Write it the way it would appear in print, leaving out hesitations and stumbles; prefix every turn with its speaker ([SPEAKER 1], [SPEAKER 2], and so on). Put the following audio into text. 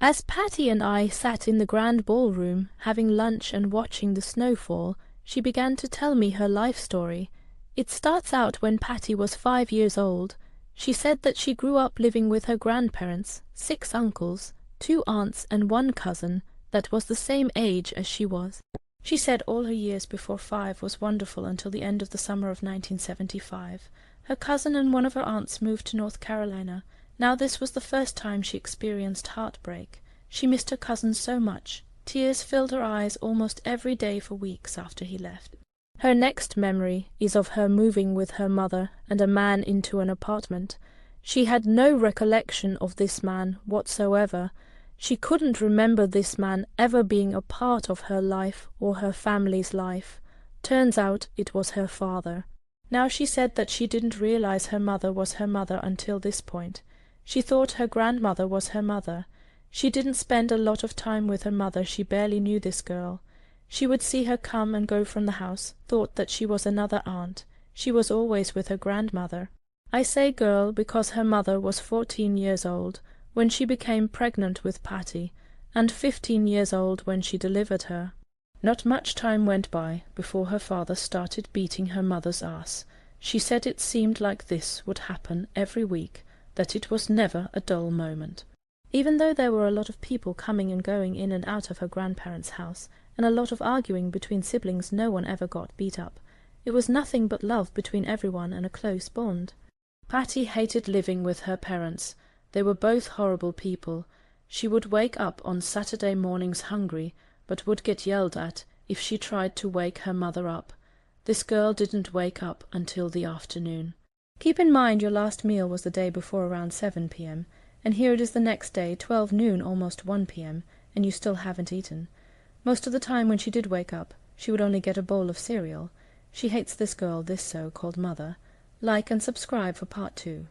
[SPEAKER 1] As Patty and I sat in the grand ballroom, having lunch and watching the snow fall, she began to tell me her life story. It starts out when Patty was 5 years old. She said that she grew up living with her grandparents, 6 uncles, 2 aunts and 1 cousin that was the same age as she was. She said all her years before 5 was wonderful until the end of the summer of 1975. Her cousin and one of her aunts moved to North Carolina. Now this was the first time she experienced heartbreak. She missed her cousin so much. Tears filled her eyes almost every day for weeks after he left. Her next memory is of her moving with her mother and a man into an apartment. She had no recollection of this man whatsoever. She couldn't remember this man ever being a part of her life or her family's life. Turns out it was her father. Now she said that she didn't realize her mother was her mother until this point. She thought her grandmother was her mother. She didn't spend a lot of time with her mother. She barely knew this girl. She would see her come and go from the house, thought that she was another aunt. She was always with her grandmother. I say girl because her mother was 14 years old when she became pregnant with Patty, and 15 years old when she delivered her. Not much time went by before her father started beating her mother's ass. She said it seemed like this would happen every week, that it was never a dull moment. Even though there were a lot of people coming and going in and out of her grandparents' house, and a lot of arguing between siblings, no one ever got beat up. It was nothing but love between everyone and a close bond. Patty hated living with her parents. They were both horrible people. She would wake up on Saturday mornings hungry, but would get yelled at if she tried to wake her mother up. This girl didn't wake up until the afternoon. Keep in mind your last meal was the day before around 7 p.m., and here it is the next day, 12 noon, almost 1 p.m., and you still haven't eaten. Most of the time when she did wake up, she would only get a bowl of cereal. She hates this girl, this so-called mother. Like and subscribe for part 2.